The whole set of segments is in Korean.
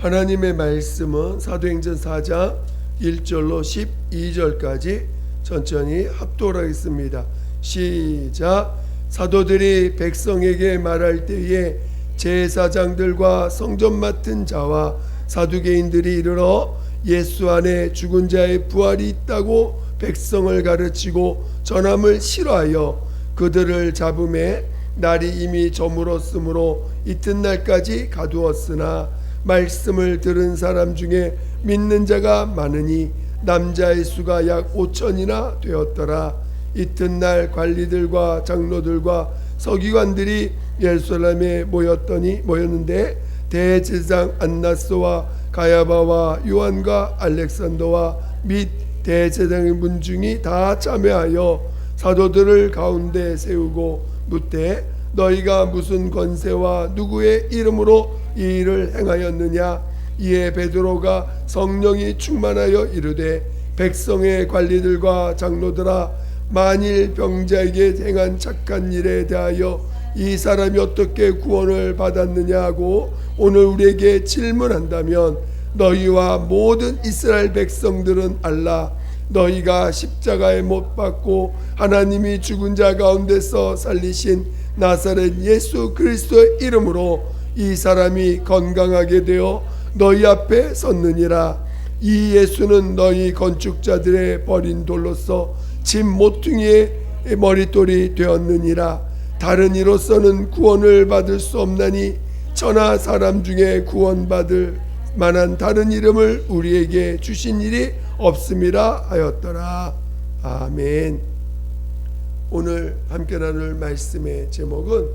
하나님의 말씀은 사도행전 4장 1절로 12절까지 천천히 합독하겠습니다. 시작. 사도들이 백성에게 말할 때에 제사장들과 성전 맡은 자와 사두개인들이 이르러 예수 안에 죽은 자의 부활이 있다고 백성을 가르치고 전함을 싫어하여 그들을 잡음에 날이 이미 저물었으므로 이튿날까지 가두었으나 말씀을 들은 사람 중에 믿는 자가 많으니 남자의 수가 약 5천이나 되었더라. 이튿날 관리들과 장로들과 서기관들이 예루살렘에 모였는데 대제사장 안나스와 가야바와 요한과 알렉산더와 및 대제사장의 문중이 다 참여하여 사도들을 가운데 세우고 묻되 너희가 무슨 권세와 누구의 이름으로 이 일을 행하였느냐. 이에 베드로가 성령이 충만하여 이르되 백성의 관리들과 장로들아, 만일 병자에게 행한 착한 일에 대하여 이 사람이 어떻게 구원을 받았느냐 하고 오늘 우리에게 질문한다면 너희와 모든 이스라엘 백성들은 알라. 너희가 십자가에 못 박고 하나님이 죽은 자 가운데서 살리신 나사렛 예수 그리스도의 이름으로 이 사람이 건강하게 되어 너희 앞에 섰느니라. 이 예수는 너희 건축자들의 버린 돌로서 집 모퉁이의 머릿돌이 되었느니라. 다른 이로서는 구원을 받을 수 없나니 천하 사람 중에 구원받을 만한 다른 이름을 우리에게 주신 일이 없음이라 하였더라. 아멘. 오늘 함께 나눌 말씀의 제목은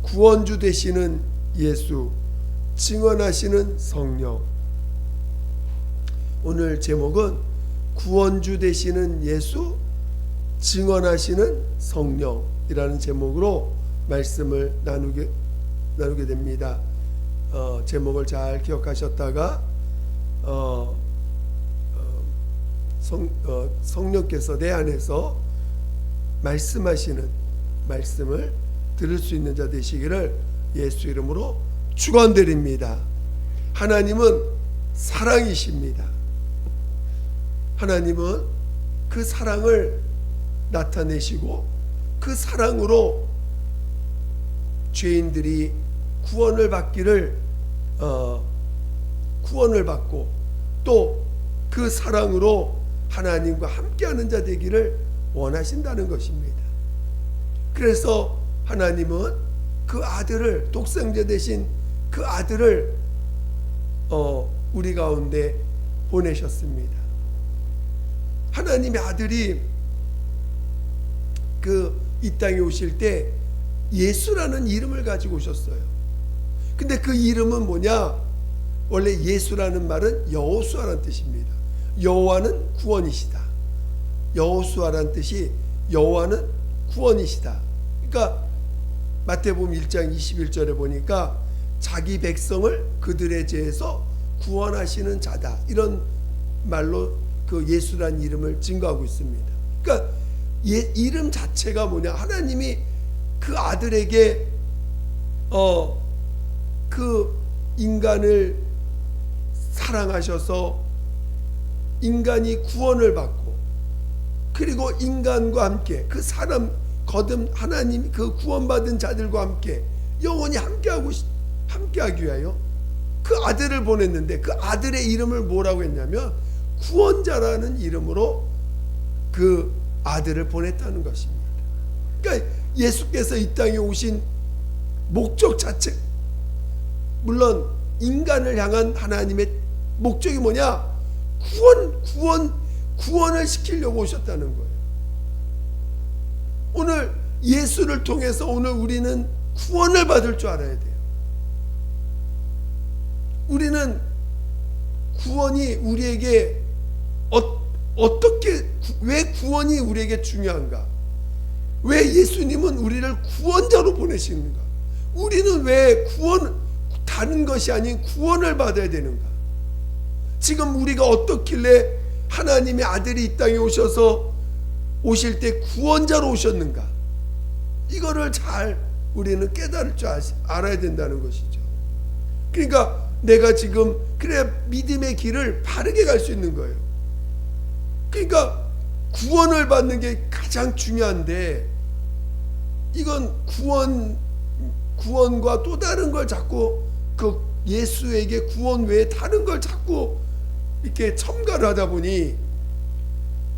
구원주 되시는 예수, 증언하시는 성령. 오늘 제목은 구원주 되시는 예수, 증언하시는 성령이라는 제목으로 말씀을 나누게 됩니다. 제목을 잘 기억하셨다가 성령께서 내 안에서 말씀하시는 말씀을 들을 수 있는 자 되시기를 예수 이름으로 축원드립니다. 하나님은 사랑이십니다. 하나님은 그 사랑을 나타내시고 그 사랑으로 죄인들이 구원을 받기를 구원을 받고 또 그 사랑으로 하나님과 함께하는 자 되기를 원하신다는 것입니다. 그래서 하나님은 그 아들을, 독생자 되신 그 아들을 우리 가운데 보내셨습니다. 하나님의 아들이 이 땅에 오실 때 예수라는 이름을 가지고 오셨어요. 근데 그 이름은 뭐냐? 원래 예수라는 말은 여호수아라는 뜻입니다. 여호와는 구원이시다. 여호수아라는 뜻이 여호와는 구원이시다. 그러니까 마태복음 1장 21절에 보니까 자기 백성을 그들의 죄에서 구원하시는 자다, 이런 말로 그 예수라는 이름을 증거하고 있습니다. 그러니까 이름 자체가 뭐냐? 하나님이 그 아들에게 그 인간을 사랑하셔서 인간이 구원을 받고 그리고 인간과 함께 그 사람 거듭 하나님 그 구원받은 자들과 함께 영원히 함께하기 위하여 그 아들을 보냈는데 그 아들의 이름을 뭐라고 했냐면 구원자라는 이름으로 그 아들을 보냈다는 것입니다. 그러니까 예수께서 이 땅에 오신 목적 자체, 물론 인간을 향한 하나님의 목적이 뭐냐? 구원을 시키려고 오셨다는 거예요. 오늘 예수를 통해서 오늘 우리는 구원을 받을 줄 알아야 돼요. 우리는 구원이 우리에게 어떻게, 왜 구원이 우리에게 중요한가? 왜 예수님은 우리를 구원자로 보내시는가? 우리는 왜 다른 것이 아닌 구원을 받아야 되는가? 지금 우리가 어떻길래 하나님의 아들이 이 땅에 오실 때 구원자로 오셨는가? 이거를 잘 우리는 깨달을 줄 알아야 된다는 것이죠. 그러니까 내가 지금 그래야 믿음의 길을 바르게 갈 수 있는 거예요. 그러니까 구원을 받는 게 가장 중요한데, 이건 구원과 또 다른 걸 자꾸 그 예수에게 구원 외에 다른 걸 자꾸 이렇게 첨가를 하다 보니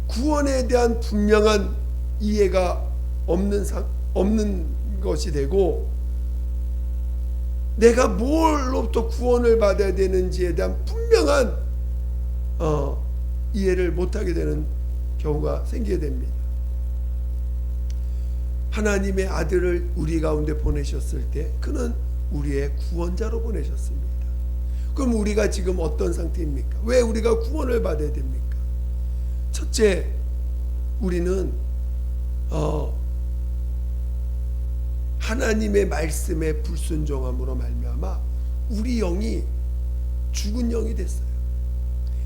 구원에 대한 분명한 이해가 없는 것이 되고, 내가 뭘로부터 구원을 받아야 되는지에 대한 분명한 이해를 못하게 되는 경우가 생기게 됩니다. 하나님의 아들을 우리 가운데 보내셨을 때 그는 우리의 구원자로 보내셨습니다. 그럼 우리가 지금 어떤 상태입니까? 왜 우리가 구원을 받아야 됩니까? 첫째, 우리는 하나님의 말씀에 불순종함으로 말미암아 우리 영이 죽은 영이 됐어요.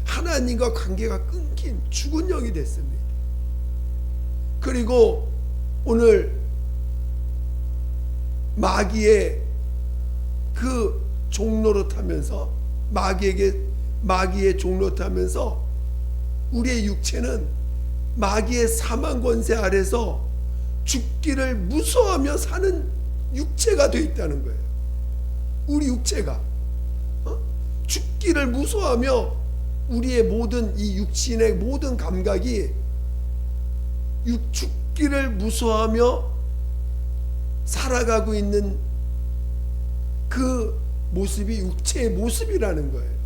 하나님과 관계가 끊긴 죽은 영이 됐습니다. 그리고 오늘 마귀의 그 종로로 타면서 마귀의 종로 타면서 우리의 육체는 마귀의 사망 권세 아래서 죽기를 무서워하며 사는 육체가 되어 있다는 거예요. 우리 육체가 죽기를 무서워하며 우리의 모든 이 육신의 모든 감각이 죽기를 무서워하며 살아가고 있는 그 모습이 육체의 모습이라는 거예요.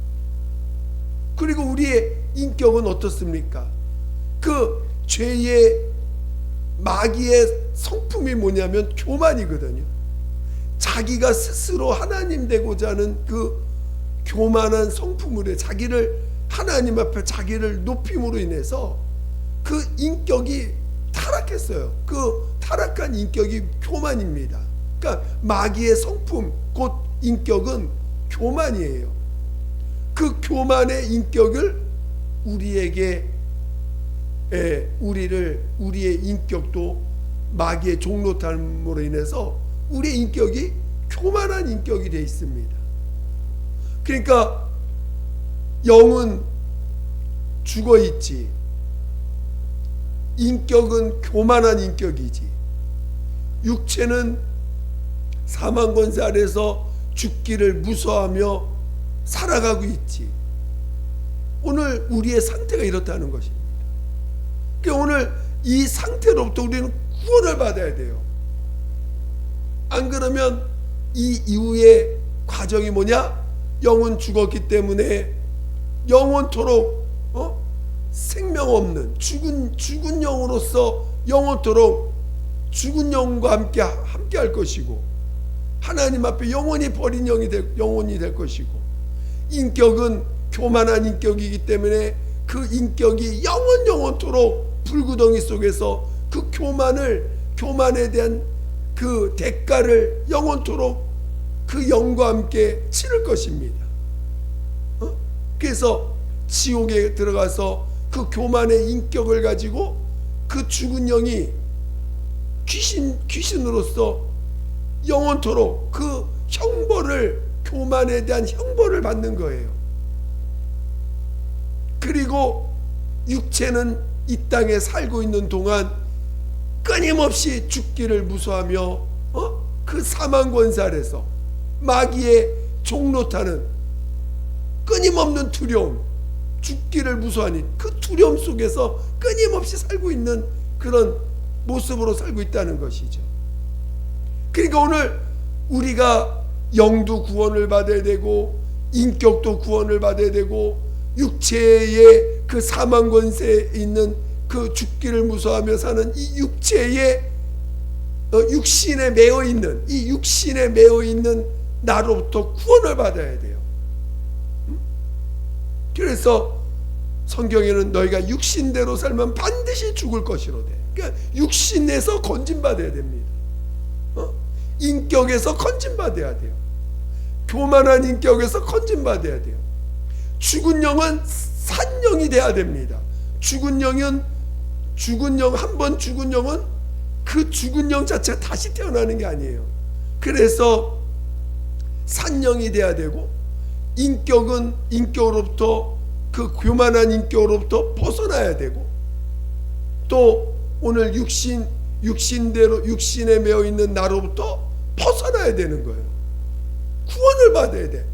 그리고 우리의 인격은 어떻습니까? 그 죄의 마귀의 성품이 뭐냐면 교만이거든요. 자기가 스스로 하나님 되고자 하는 그 교만한 성품으로 자기를 하나님 앞에 자기를 높임으로 인해서 그 인격이 타락했어요. 그 타락한 인격이 교만입니다. 그러니까 마귀의 성품 곧 인격은 교만이에요. 그 교만의 인격을 우리에게 우리의 인격도 마귀의 종노탐으로 인해서 우리의 인격이 교만한 인격이 되어 있습니다. 그러니까 영은 죽어 있지, 인격은 교만한 인격이지, 육체는 사망 권세 아래서 죽기를 무서워하며 살아가고 있지. 오늘 우리의 상태가 이렇다는 것입니다. 그러니까 오늘 이 상태로부터 우리는 구원을 받아야 돼요. 안 그러면 이 이후의 과정이 뭐냐? 영은 죽었기 때문에 영원토록 생명 없는 죽은 영으로서 영원토록 죽은 영과 함께 할 것이고, 하나님 앞에 영원히 버린 영혼이 될 것이고, 인격은 교만한 인격이기 때문에 그 인격이 영원토록 불구덩이 속에서 그 교만에 대한 그 대가를 영원토록 그 영과 함께 치를 것입니다. 그래서 지옥에 들어가서 그 교만의 인격을 가지고 그 죽은 영이 귀신으로서 영원토록 그 교만에 대한 형벌을 받는 거예요. 그리고 육체는 이 땅에 살고 있는 동안 끊임없이 죽기를 무서워하며 그 사망 권세 아래서 마귀의 종노타는 끊임없는 두려움, 죽기를 무서워하니 그 두려움 속에서 끊임없이 살고 있는 그런 모습으로 살고 있다는 것이죠. 그러니까 오늘 우리가 영도 구원을 받아야 되고, 인격도 구원을 받아야 되고, 육체의 그 사망 권세에 있는 그 죽기를 무서워하며 사는 이 육신에 매어 있는 나로부터 구원을 받아야 돼요. 그래서 성경에는 너희가 육신대로 살면 반드시 죽을 것이로되, 그러니까 육신에서 건진받아야 됩니다. 인격에서 건진받아야 돼요. 교만한 인격에서 건진받아야 돼요. 죽은 영은 산 영이 돼야 됩니다. 한 번 죽은 영은 그 죽은 영 자체가 다시 태어나는 게 아니에요. 그래서 산 영이 돼야 되고, 인격으로부터, 그 교만한 인격으로부터 벗어나야 되고, 또 오늘 육신에 매여 있는 나로부터 벗어나야 되는 거예요. 구원을 받아야 돼.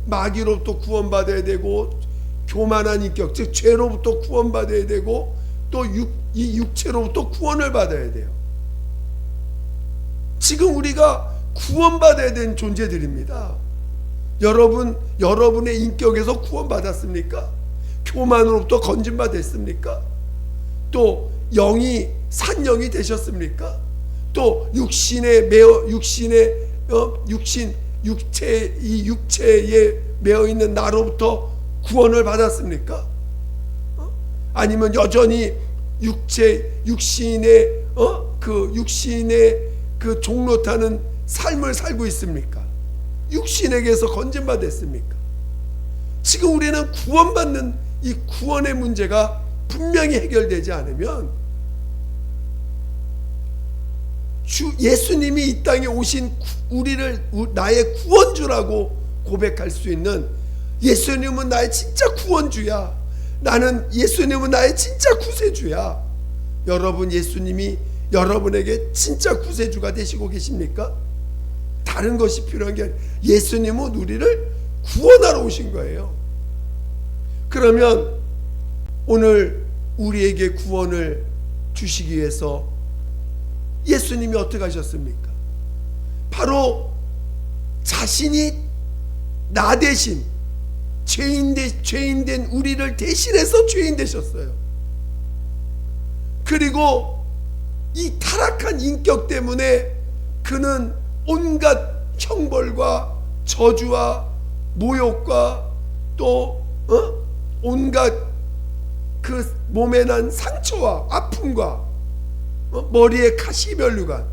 마귀로부터 구원받아야 되고, 교만한 인격, 즉 죄로부터 구원받아야 되고, 또 이 육체로부터 구원을 받아야 돼요. 지금 우리가 구원받아야 되는 존재들입니다. 여러분의 인격에서 구원받았습니까? 교만으로부터 건진받았습니까? 또 산영이 되셨습니까? 또 육체에 매어 있는 나로부터 구원을 받았습니까? 아니면 여전히 육신의 그 종로 타는 삶을 살고 있습니까? 육신에게서 건진받았습니까? 지금 우리는 구원받는 이 구원의 문제가 분명히 해결되지 않으면, 예수님이 이 땅에 오신 우리를 나의 구원주라고 고백할 수 있는, 예수님은 나의 진짜 구원주야, 예수님은 나의 진짜 구세주야. 여러분, 예수님이 여러분에게 진짜 구세주가 되시고 계십니까? 다른 것이 필요한 게 아니라 예수님은 우리를 구원하러 오신 거예요. 그러면 오늘 우리에게 구원을 주시기 위해서 예수님이 어떻게 하셨습니까? 바로 자신이 나 대신 죄인된 우리를 대신해서 죄인 되셨어요. 그리고 이 타락한 인격 때문에 그는 온갖 형벌과 저주와 모욕과 또 온갖 그 몸에 난 상처와 아픔과 머리에 가시면류관,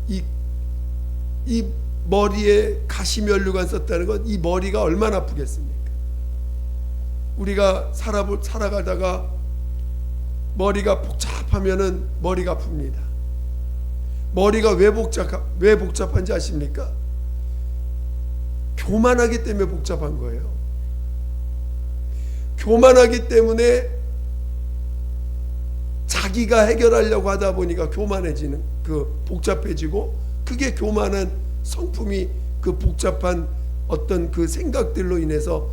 이 머리에 가시면류관 썼다는 건 이 머리가 얼마나 아프겠습니까? 우리가 살아가다가 머리가 복잡하면은 머리가 아픕니다. 머리가 왜 복잡한지 아십니까? 교만하기 때문에 복잡한 거예요. 교만하기 때문에 자기가 해결하려고 하다 보니까 교만해지는, 복잡해지고, 그게 교만한 성품이 그 복잡한 어떤 그 생각들로 인해서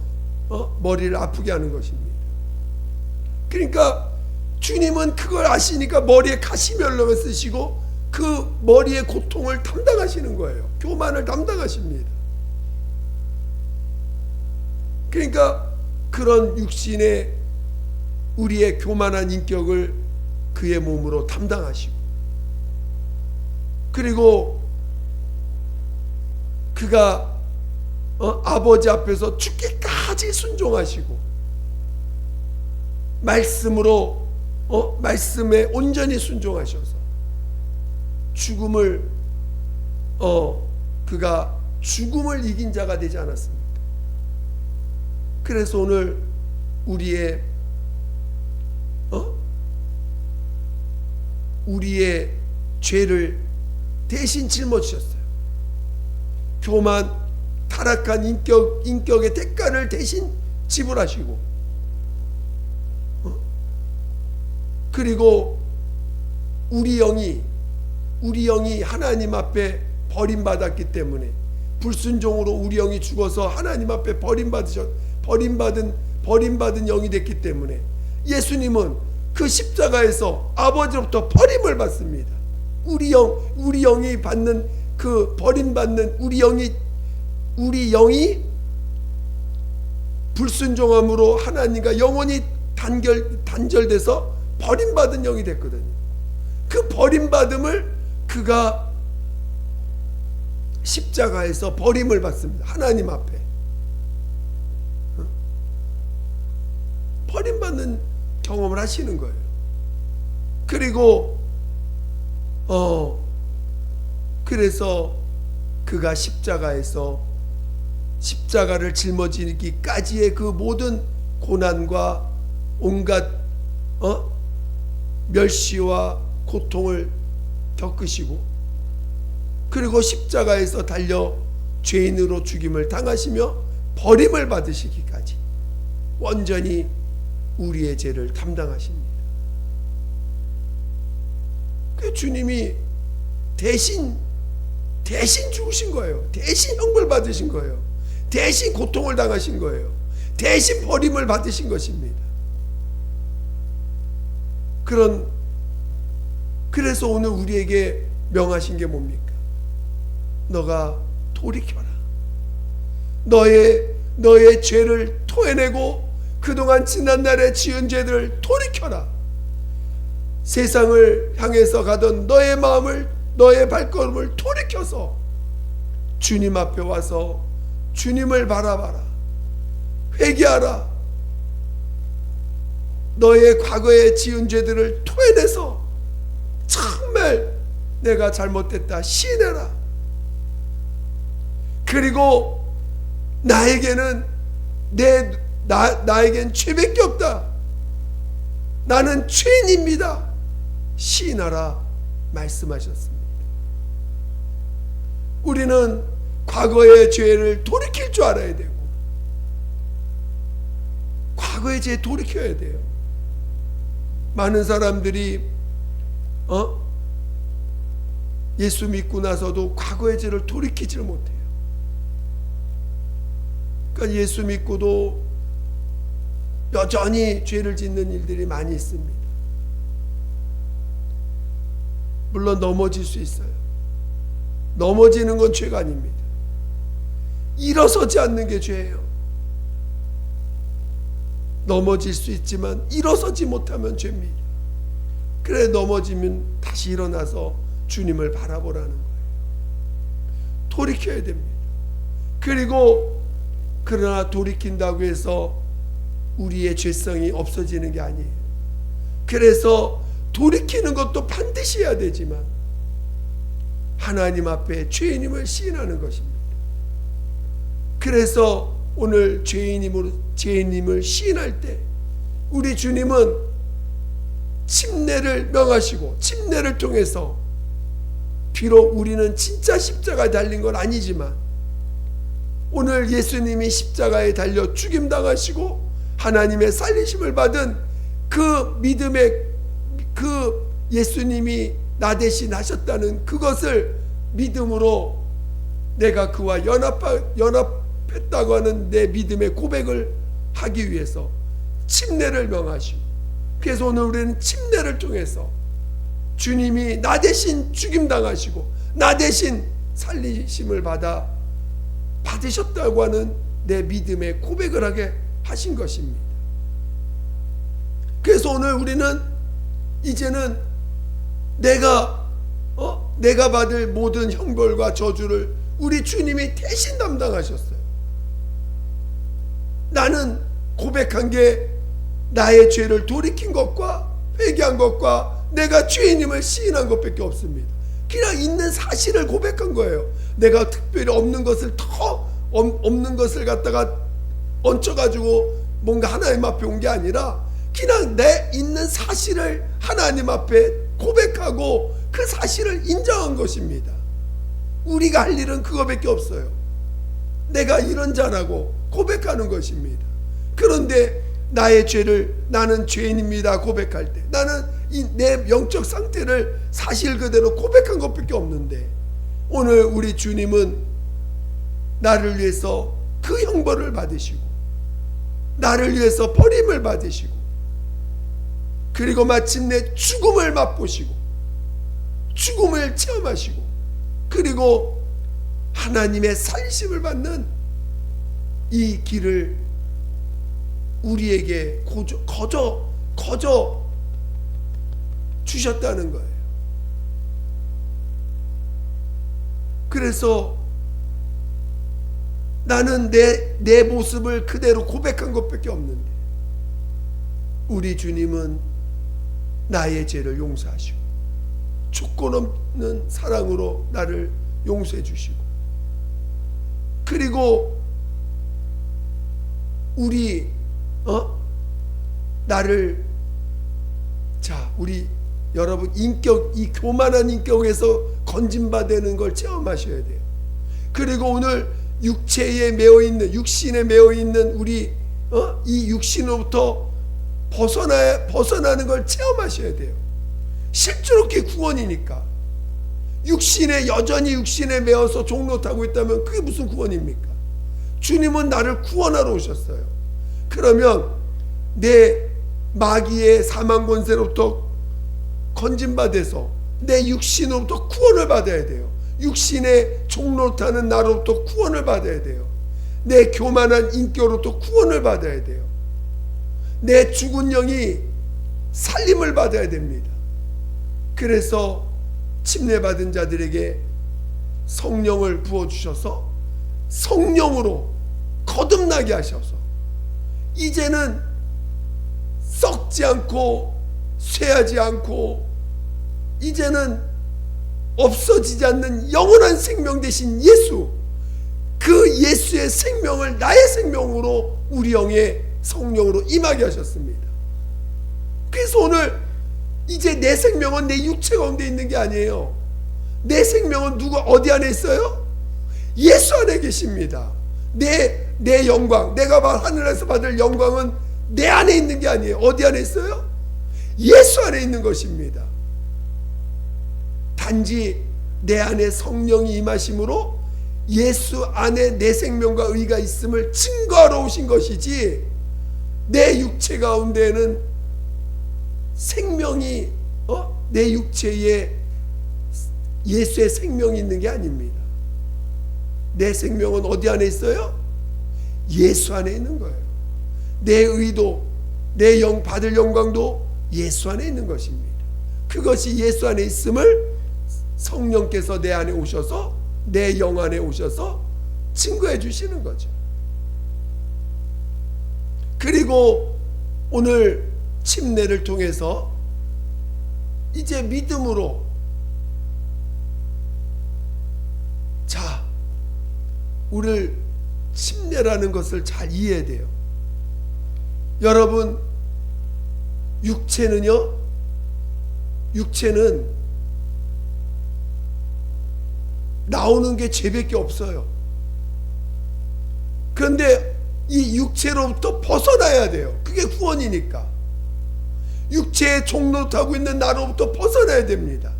머리를 아프게 하는 것입니다. 그러니까 주님은 그걸 아시니까 머리에 가시면류관을 쓰시고 그 머리의 고통을 담당하시는 거예요. 교만을 담당하십니다. 그러니까 그런 육신의 우리의 교만한 인격을 그의 몸으로 담당하시고, 그리고 그가 아버지 앞에서 죽기까지 순종하시고, 말씀에 온전히 순종하셔서 그가 죽음을 이긴 자가 되지 않았습니까? 그래서 오늘 우리의 죄를 대신 짊어지셨어요. 타락한 인격의 대가를 대신 지불하시고, 그리고 우리 영이 하나님 앞에 버림받았기 때문에, 불순종으로 우리 영이 죽어서 하나님 앞에 버림받은 영이 됐기 때문에 예수님은 그 십자가에서 아버지로부터 버림을 받습니다. 우리 영이 받는 그 버림받는 우리 영이 불순종함으로 하나님과 영원히 단절돼서 버림받은 영이 됐거든요. 그 버림받음을 그가 십자가에서 버림을 받습니다. 하나님 앞에 버림받는 경험을 하시는 거예요. 그리고 그래서 그가 십자가를 짊어지기까지의 그 모든 고난과 온갖 멸시와 고통을 겪으시고, 그리고 십자가에서 달려 죄인으로 죽임을 당하시며 버림을 받으시기까지 온전히 우리의 죄를 담당하십니다. 그 주님이 대신 죽으신 거예요. 대신 형벌 받으신 거예요. 대신 고통을 당하신 거예요. 대신 버림을 받으신 것입니다. 그래서 오늘 우리에게 명하신 게 뭡니까? 너가 돌이켜라. 너의 죄를 토해내고 그동안 지난날에 지은 죄들을 돌이켜라. 세상을 향해서 가던 너의 마음을, 너의 발걸음을 돌이켜서 주님 앞에 와서 주님을 바라봐라. 회개하라. 너의 과거에 지은 죄들을 토해내서 정말 내가 잘못됐다 시인해라. 그리고 나에게는 나에겐 죄밖에 없다. 나는 죄인입니다. 시인하라 말씀하셨습니다. 우리는 과거의 죄를 돌이킬 줄 알아야 되고, 과거의 죄에 돌이켜야 돼요. 많은 사람들이 예수 믿고 나서도 과거의 죄를 돌이키지를 못해요. 그러니까 예수 믿고도 여전히 죄를 짓는 일들이 많이 있습니다. 물론 넘어질 수 있어요. 넘어지는 건 죄가 아닙니다. 일어서지 않는 게 죄예요. 넘어질 수 있지만 일어서지 못하면 죄입니다. 그래, 넘어지면 다시 일어나서 주님을 바라보라는 거예요. 돌이켜야 됩니다. 그러나 돌이킨다고 해서 우리의 죄성이 없어지는 게 아니에요. 그래서 돌이키는 것도 반드시 해야 되지만 하나님 앞에 죄인임을 시인하는 것입니다. 그래서 오늘 죄인임을 시인할 때 우리 주님은 침례를 명하시고, 침례를 통해서 비록 우리는 진짜 십자가에 달린 건 아니지만 오늘 예수님이 십자가에 달려 죽임당하시고 하나님의 살리심을 받은 그 믿음의 그 예수님이 나 대신 하셨다는 그것을 믿음으로 내가 그와 연합했다고 하는 내 믿음의 고백을 하기 위해서 침례를 명하시고, 그래서 오늘 우리는 침례를 통해서 주님이 나 대신 죽임당하시고 나 대신 살리심을 받으셨다고 하는 내 믿음의 고백을 하게 하신 것입니다. 그래서 오늘 우리는 이제는 내가 받을 모든 형벌과 저주를 우리 주님이 대신 담당하셨어요. 나는 고백한 게 나의 죄를 돌이킨 것과 회개한 것과 내가 죄인임을 시인한 것밖에 없습니다. 그냥 있는 사실을 고백한 거예요. 내가 특별히 없는 것을 갖다가 얹혀가지고 뭔가 하나님 앞에 온 게 아니라 그냥 내 있는 사실을 하나님 앞에 고백하고 그 사실을 인정한 것입니다. 우리가 할 일은 그거밖에 없어요. 내가 이런 자라고 고백하는 것입니다. 그런데 나의 죄를, 나는 죄인입니다 고백할 때 나는 내 영적 상태를 사실 그대로 고백한 것밖에 없는데, 오늘 우리 주님은 나를 위해서 그 형벌을 받으시고 나를 위해서 버림을 받으시고 그리고 마침내 죽음을 맛보시고 죽음을 체험하시고 그리고 하나님의 살리심을 받는 이 길을 우리에게 거저 주셨다는 거예요. 그래서 나는 내 모습을 그대로 고백한 것밖에 없는데 우리 주님은 나의 죄를 용서하시고 조건 없는 사랑으로 나를 용서해 주시고, 그리고 우리 여러분 인격, 이 교만한 인격에서 건진받는 걸 체험하셔야 돼요. 그리고 오늘 육체에 매어 있는, 육신에 매어 있는 우리 이 육신으로부터 벗어나는 걸 체험하셔야 돼요. 실제로 그게 구원이니까. 여전히 육신에 매어서 종로 타고 있다면 그게 무슨 구원입니까? 주님은 나를 구원하러 오셨어요. 그러면 내 마귀의 사망 권세로부터 건진받아서 내 육신으로부터 구원을 받아야 돼요. 육신의 종로 타는 나로부터 구원을 받아야 돼요. 내 교만한 인격으로부터 구원을 받아야 돼요. 내 죽은 영이 살림을 받아야 됩니다. 그래서 침례받은 자들에게 성령을 부어주셔서 성령으로 거듭나게 하셔서 이제는 썩지 않고 쇠하지 않고 이제는 없어지지 않는 영원한 생명 되신 예수, 그 예수의 생명을 나의 생명으로 우리 영의 성령으로 임하게 하셨습니다. 그래서 오늘 이제 내 생명은 내 육체 가운데 있는 게 아니에요. 내 생명은 누구 어디 안에 있어요? 예수 안에 계십니다. 내 영광, 내가 하늘에서 받을 영광은 내 안에 있는 게 아니에요. 어디 안에 있어요? 예수 안에 있는 것입니다. 단지 내 안에 성령이 임하심으로 예수 안에 내 생명과 의가 있음을 증거하러 오신 것이지, 내 육체 가운데는 생명이 내 육체에 예수의 생명이 있는 게 아닙니다. 내 생명은 어디 안에 있어요? 예수 안에 있는 거예요. 내 의도, 내 받을 영광도 예수 안에 있는 것입니다. 그것이 예수 안에 있음을 성령께서 내 안에 오셔서 내 영 안에 오셔서 증거해 주시는 거죠. 그리고 오늘 침례를 통해서 이제 믿음으로, 자, 우리를 침례라는 것을 잘 이해해야 돼요. 여러분, 육체는 나오는 게 죄밖에 없어요. 그런데 이 육체로부터 벗어나야 돼요. 그게 구원이니까. 육체의 종로 타고 있는 나로부터 벗어나야 됩니다.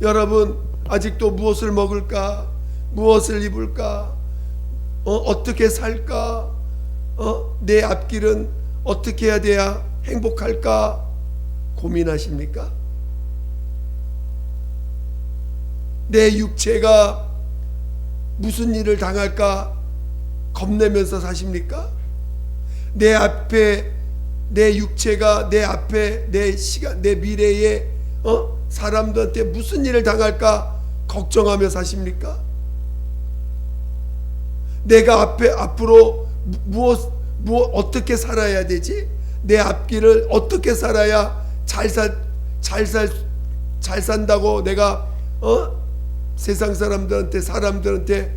여러분, 아직도 무엇을 먹을까? 무엇을 입을까? 어떻게 살까? 내 앞길은 어떻게 해야 돼야 행복할까? 고민하십니까? 내 육체가 무슨 일을 당할까 겁내면서 사십니까? 내 육체가 내 앞에 내 시간, 내 미래에 사람들한테 무슨 일을 당할까 걱정하며 사십니까? 내가 앞으로 어떻게 살아야 되지? 내 앞길을 어떻게 살아야 잘 산다고 내가 세상 사람들한테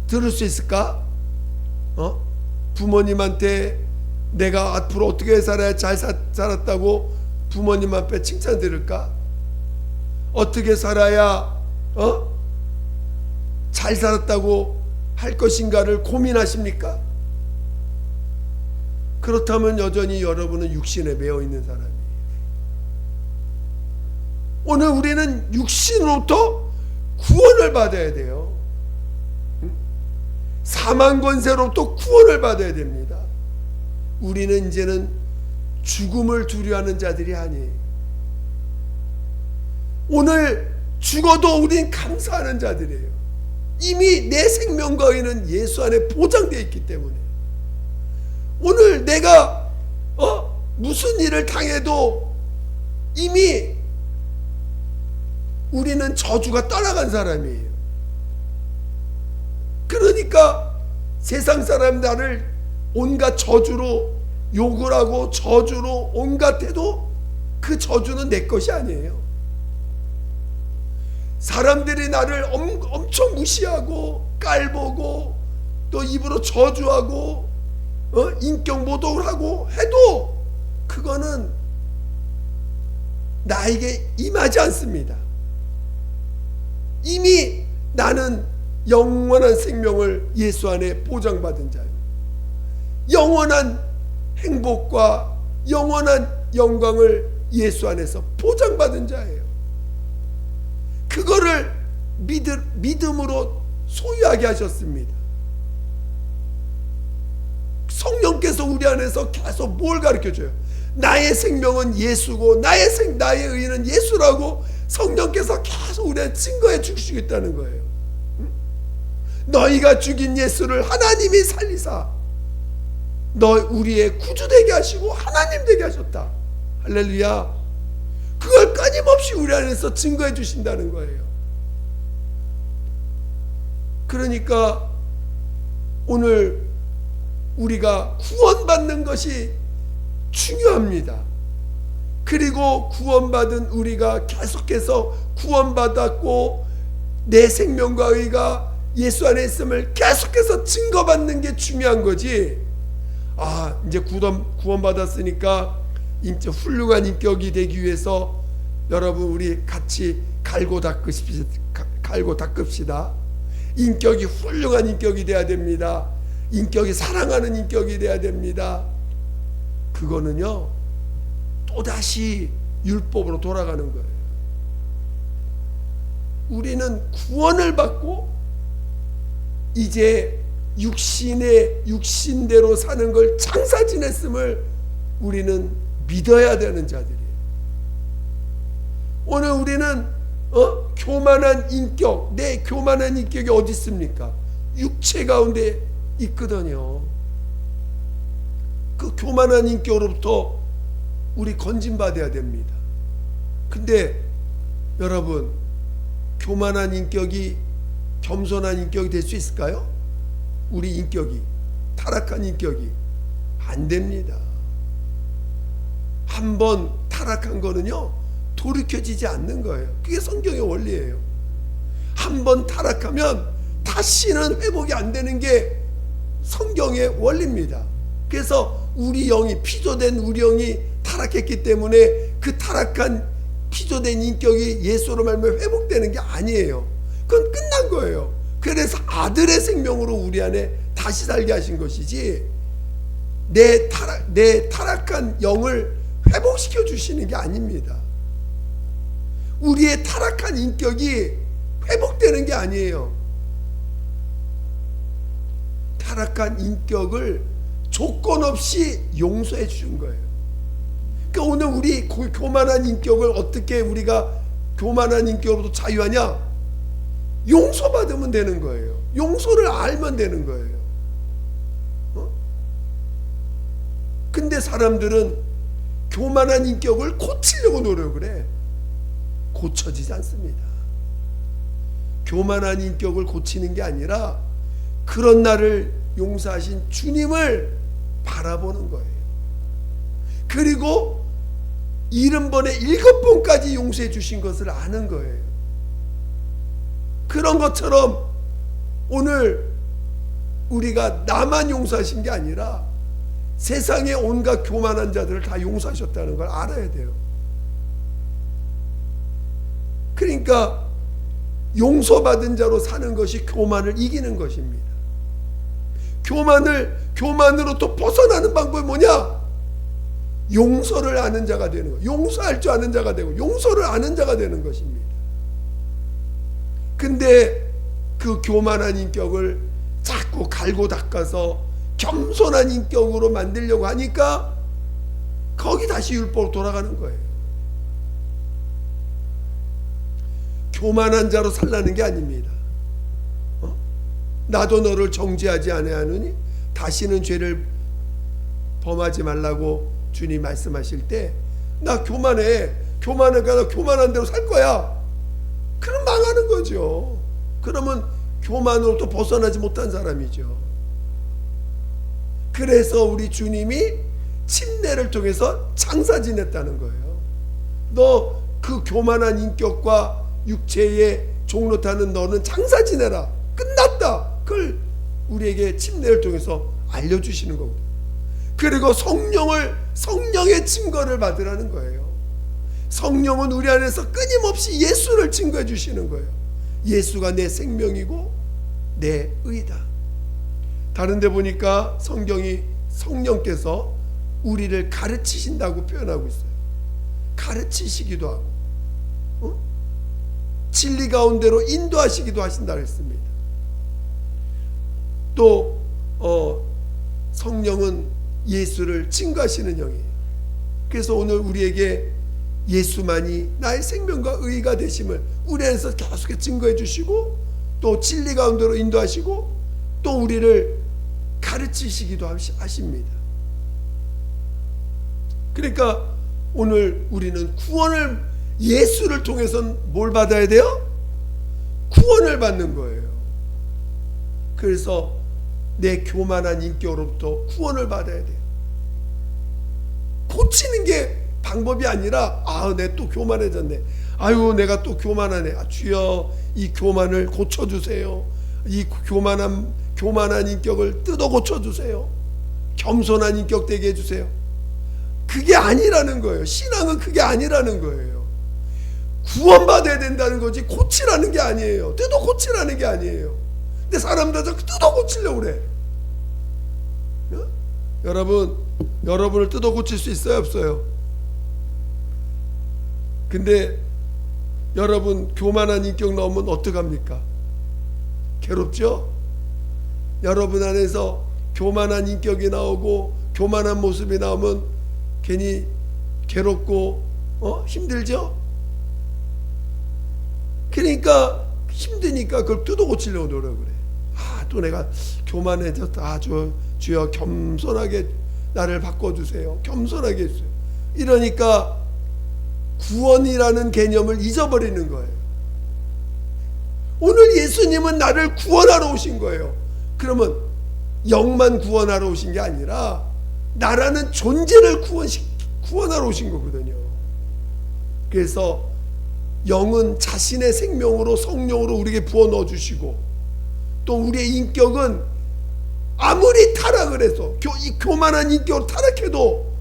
들을 수 있을까? 부모님한테 내가 앞으로 어떻게 살아야 잘 살았다고 부모님 앞에 칭찬 들을까? 어떻게 살아야 잘 살았다고 할 것인가를 고민하십니까? 그렇다면 여전히 여러분은 육신에 매어 있는 사람이에요. 오늘 우리는 육신으로부터 구원을 받아야 돼요. 사망 권세로부터 구원을 받아야 됩니다. 우리는 이제는 죽음을 두려워하는 자들이 아니에요. 오늘 죽어도 우린 감사하는 자들이에요. 이미 내 생명과 의는 예수 안에 보장되어 있기 때문에 오늘 내가 무슨 일을 당해도 이미 우리는 저주가 떠나간 사람이에요. 그러니까 세상 사람 나를 온갖 저주로 욕을 하고 저주로 온갖 해도 그 저주는 내 것이 아니에요. 사람들이 나를 엄청 무시하고 깔보고 또 입으로 저주하고 인격 모독을 하고 해도 그거는 나에게 임하지 않습니다. 이미 나는 영원한 생명을 예수 안에 보장받은 자예요. 영원한 행복과 영원한 영광을 예수 안에서 보장받은 자예요. 그거를 믿음으로 소유하게 하셨습니다. 성령께서 우리 안에서 계속 뭘 가르쳐줘요? 나의 생명은 예수고 나의 의는 예수라고 성령께서 계속 우리한테 증거해 주시고 있다는 거예요. 너희가 죽인 예수를 하나님이 살리사 우리의 구주 되게 하시고 하나님 되게 하셨다. 할렐루야. 그걸 끊임없이 우리 안에서 증거해 주신다는 거예요. 그러니까 오늘 우리가 구원받는 것이 중요합니다. 그리고 구원받은 우리가 계속해서 구원받았고 내 생명과 의가 예수 안에 있음을 계속해서 증거받는 게 중요한 거지. 이제 구원받았으니까 이제 훌륭한 인격이 되기 위해서 여러분 우리 같이 갈고 닦읍시다. 인격이 훌륭한 인격이 돼야 됩니다. 인격이 사랑하는 인격이 돼야 됩니다. 그거는요 또다시 율법으로 돌아가는 거예요. 우리는 구원을 받고 이제 육신대로 사는 걸 장사 지냈음을 우리는 믿어야 되는 자들이에요. 오늘 우리는 교만한 인격, 내 교만한 인격이 어디 있습니까? 육체 가운데 있거든요. 그 교만한 인격으로부터 우리 건진받아야 됩니다. 근데 여러분, 교만한 인격이 겸손한 인격이 될 수 있을까요? 우리 인격이, 타락한 인격이 안 됩니다. 한번 타락한 거는요 돌이켜지지 않는 거예요. 그게 성경의 원리예요. 한번 타락하면 다시는 회복이 안 되는 게 성경의 원리입니다. 그래서 우리 영이, 피조된 우리 영이 타락했기 때문에 그 타락한 피조된 인격이 예수로 말미암아 회복되는 게 아니에요. 그건 끝난 거예요. 그래서 아들의 생명으로 우리 안에 다시 살게 하신 것이지 내 타락한 영을 회복시켜 주시는 게 아닙니다. 우리의 타락한 인격이 회복되는 게 아니에요. 타락한 인격을 조건 없이 용서해 주신 거예요. 그러니까 오늘 우리 교만한 인격을 어떻게 우리가 교만한 인격으로부터 자유하냐? 용서받으면 되는 거예요. 용서를 알면 되는 거예요. 근데 사람들은 교만한 인격을 고치려고 노력을 해. 고쳐지지 않습니다. 교만한 인격을 고치는 게 아니라 그런 나를 용서하신 주님을 바라보는 거예요. 그리고 70번에 7번까지 용서해 주신 것을 아는 거예요. 그런 것처럼 오늘 우리가 나만 용서하신 게 아니라 세상의 온갖 교만한 자들을 다 용서하셨다는 걸 알아야 돼요. 그러니까 용서받은 자로 사는 것이 교만을 이기는 것입니다. 교만으로부터 벗어나는 방법이 뭐냐? 용서를 아는 자가 되는 거. 용서할 줄 아는 자가 되고 용서를 아는 자가 되는 것입니다. 근데 그 교만한 인격을 자꾸 갈고 닦아서 겸손한 인격으로 만들려고 하니까 거기 다시 율법으로 돌아가는 거예요. 교만한 자로 살라는 게 아닙니다. 나도 너를 정죄하지 아니하느니 다시는 죄를 범하지 말라고 주님 말씀하실 때 나 교만하니까 나 교만한 대로 살 거야. 그럼 망하는 거죠. 그러면 교만으로부터 벗어나지 못한 사람이죠. 그래서 우리 주님이 침례를 통해서 장사 지냈다는 거예요. 너 그 교만한 인격과 육체의 종로 타는 너는 장사 지내라. 끝났다. 그걸 우리에게 침례를 통해서 알려주시는 거고. 그리고 성령의 증거를 받으라는 거예요. 성령은 우리 안에서 끊임없이 예수를 증거해 주시는 거예요. 예수가 내 생명이고 내 의다. 다른 데 보니까 성령께서 우리를 가르치신다고 표현하고 있어요. 가르치시기도 하고 진리 가운데로 인도하시기도 하신다고 했습니다. 또 성령은 예수를 증거하시는 영이에요. 그래서 오늘 우리에게 예수만이 나의 생명과 의가 되심을 우리 안에서 계속 증거해 주시고 또 진리 가운데로 인도하시고 또 우리를 가르치시기도 하십니다. 그러니까 오늘 우리는 구원을 예수를 통해서 뭘 받아야 돼요? 구원을 받는 거예요. 그래서 내 교만한 인격으로부터 구원을 받아야 돼요. 고치는 게 방법이 아니라 내 또 교만해졌네. 아유 내가 또 교만하네. 주여 이 교만을 고쳐주세요. 이 교만한 인격을 뜯어 고쳐주세요. 겸손한 인격 되게 해주세요. 그게 아니라는 거예요. 신앙은 그게 아니라는 거예요. 구원받아야 된다는 거지 고치라는 게 아니에요. 뜯어 고치라는 게 아니에요. 근데 사람들 자꾸 뜯어 고치려고 그래. 여러분을 뜯어 고칠 수 있어요 없어요? 근데 여러분 교만한 인격 나오면 어떡합니까? 괴롭죠? 여러분 안에서 교만한 인격이 나오고 교만한 모습이 나오면 괜히 괴롭고 힘들죠? 그러니까 힘드니까 그걸 뜯어 고치려고 노력을 해. 또 내가 교만해졌다. 주여 겸손하게 나를 바꿔주세요. 겸손하게 해주세요. 이러니까 구원이라는 개념을 잊어버리는 거예요. 오늘 예수님은 나를 구원하러 오신 거예요. 그러면 영만 구원하러 오신 게 아니라 나라는 존재를 구원하러 오신 거거든요. 그래서 영은 자신의 생명으로 성령으로 우리에게 부어 넣어주시고 또 우리의 인격은 아무리 타락을 해서 이 교만한 인격으로 타락해도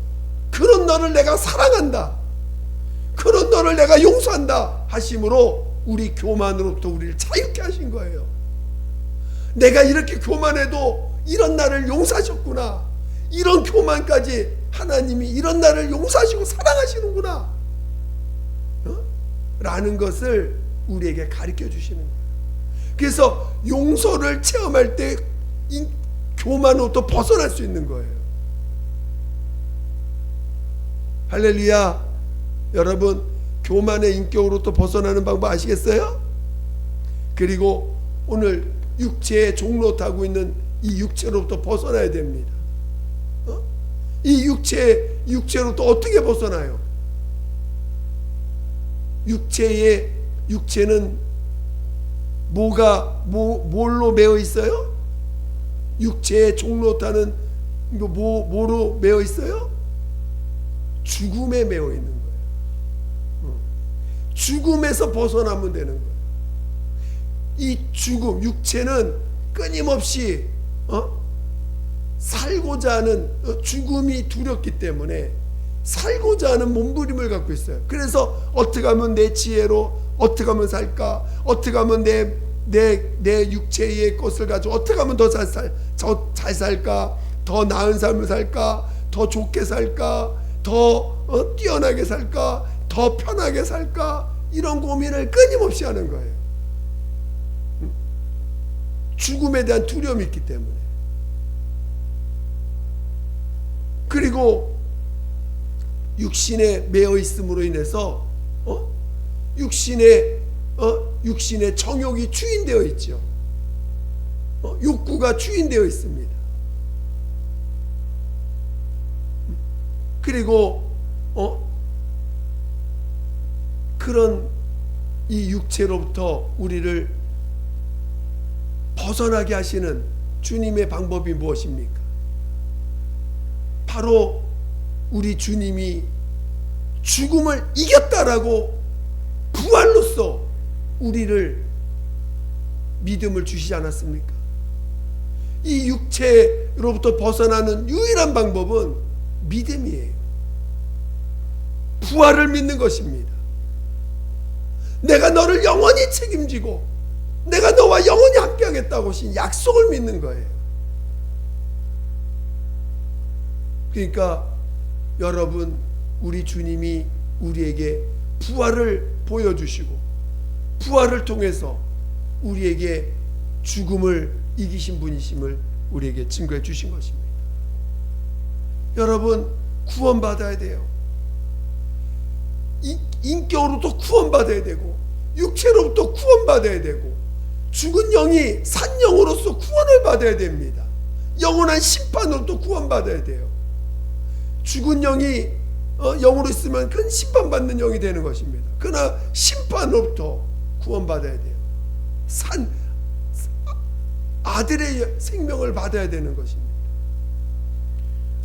그런 너를 내가 사랑한다, 그런 너를 내가 용서한다 하심으로 우리 교만으로부터 우리를 자유케 하신 거예요. 내가 이렇게 교만해도 이런 나를 용서하셨구나, 이런 교만까지 하나님이 이런 나를 용서하시고 사랑하시는구나 라는 것을 우리에게 가르쳐 주시는 거예요. 그래서 용서를 체험할 때 교만으로부터 벗어날 수 있는 거예요. 할렐루야. 여러분 교만의 인격으로부터 벗어나는 방법 아시겠어요? 그리고 오늘 육체의 종로 타고 있는 이 육체로부터 벗어나야 됩니다. 이 육체로부터 어떻게 벗어나요? 육체는 뭘로 매어 있어요? 육체의 종로 타는 뭐로 매어 있어요? 죽음에 매어 있는 거예요. 죽음에서 벗어나면 되는 거예요. 이 죽음, 육체는 끊임없이 살고자 하는 죽음이 두렵기 때문에 살고자 하는 몸부림을 갖고 있어요. 그래서 어떻게 하면 내 지혜로 어떻게 하면 살까? 어떻게 하면 내 육체의 것을 가지고 어떻게 하면 더 잘 살까? 더 나은 삶을 살까? 더 좋게 살까? 더 뛰어나게 살까? 더 편하게 살까? 이런 고민을 끊임없이 하는 거예요. 죽음에 대한 두려움이 있기 때문에. 그리고 육신에 매어 있음으로 인해서 육신의 정욕이 주인되어 있죠. 욕구가 주인되어 있습니다. 그리고 그런 이 육체로부터 우리를 벗어나게 하시는 주님의 방법이 무엇입니까? 바로 우리 주님이 죽음을 이겼다라고 부활로써 우리를 믿음을 주시지 않았습니까? 이 육체로부터 벗어나는 유일한 방법은 믿음이에요. 부활을 믿는 것입니다. 내가 너를 영원히 책임지고 내가 너와 영원히 함께하겠다고 하신 약속을 믿는 거예요. 그러니까 여러분, 우리 주님이 우리에게 부활을 보여주시고 부활을 통해서 우리에게 죽음을 이기신 분이심을 우리에게 증거해 주신 것입니다. 여러분, 구원받아야 돼요. 인격으로부터 구원받아야 되고 육체로부터 구원받아야 되고 죽은 영이 산 영으로서 구원을 받아야 됩니다. 영원한 심판으로부터 구원받아야 돼요. 죽은 영이 영으로 있으면 그건 심판받는 영이 되는 것입니다. 그러나 심판으로부터 구원받아야 돼요. 아들의 생명을 받아야 되는 것입니다.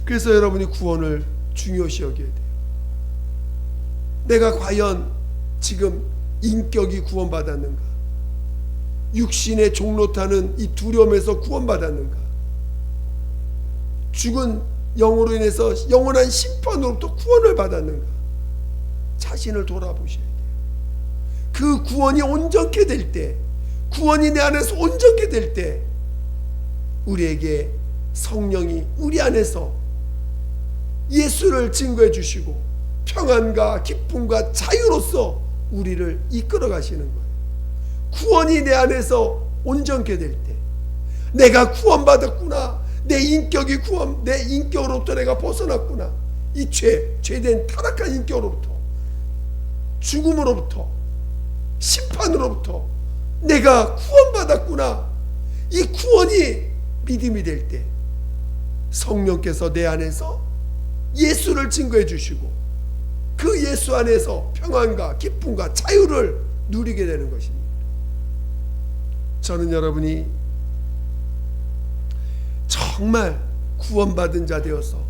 그래서 여러분이 구원을 중요시 여겨야 돼요. 내가 과연 지금 인격이 구원받았는가? 육신의 종로 타는 이 두려움에서 구원받았는가? 죽은 영으로 인해서 영원한 심판으로부터 구원을 받았는가? 자신을 돌아보셔야 돼요. 그 구원이 온전케 될 때, 구원이 내 안에서 온전케 될 때 우리에게 성령이 우리 안에서 예수를 증거해 주시고 평안과 기쁨과 자유로서 우리를 이끌어 가시는 거예요. 구원이 내 안에서 온전케 될 때, 내가 구원받았구나, 내 인격으로부터 내가 벗어났구나, 이 죄된 타락한 인격으로부터, 죽음으로부터, 심판으로부터 내가 구원받았구나, 이 구원이 믿음이 될 때 성령께서 내 안에서 예수를 증거해 주시고 그 예수 안에서 평안과 기쁨과 자유를 누리게 되는 것입니다. 저는 여러분이 정말 구원받은 자 되어서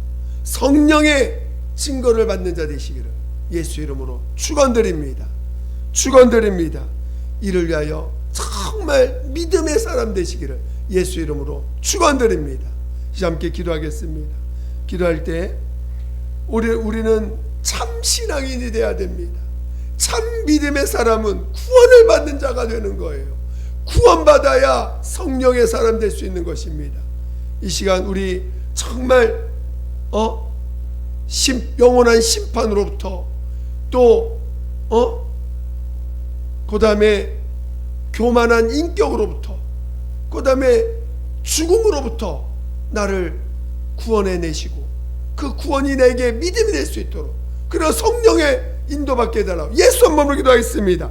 성령의 증거를 받는 자 되시기를 예수 이름으로 축원드립니다. 축원드립니다. 이를 위하여 정말 믿음의 사람 되시기를 예수 이름으로 축원드립니다. 이제 함께 기도하겠습니다. 기도할 때 우리는 참 신앙인이 되어야 됩니다. 참 믿음의 사람은 구원을 받는 자가 되는 거예요. 구원받아야 성령의 사람 될 수 있는 것입니다. 이 시간 우리 정말 영원한 심판으로부터 또 그 다음에 교만한 인격으로부터 그 다음에 죽음으로부터 나를 구원해 내시고 그 구원이 내게 믿음이 될 수 있도록, 그리고 성령의 인도받게 해달라고 예수 한 번으로 기도하겠습니다.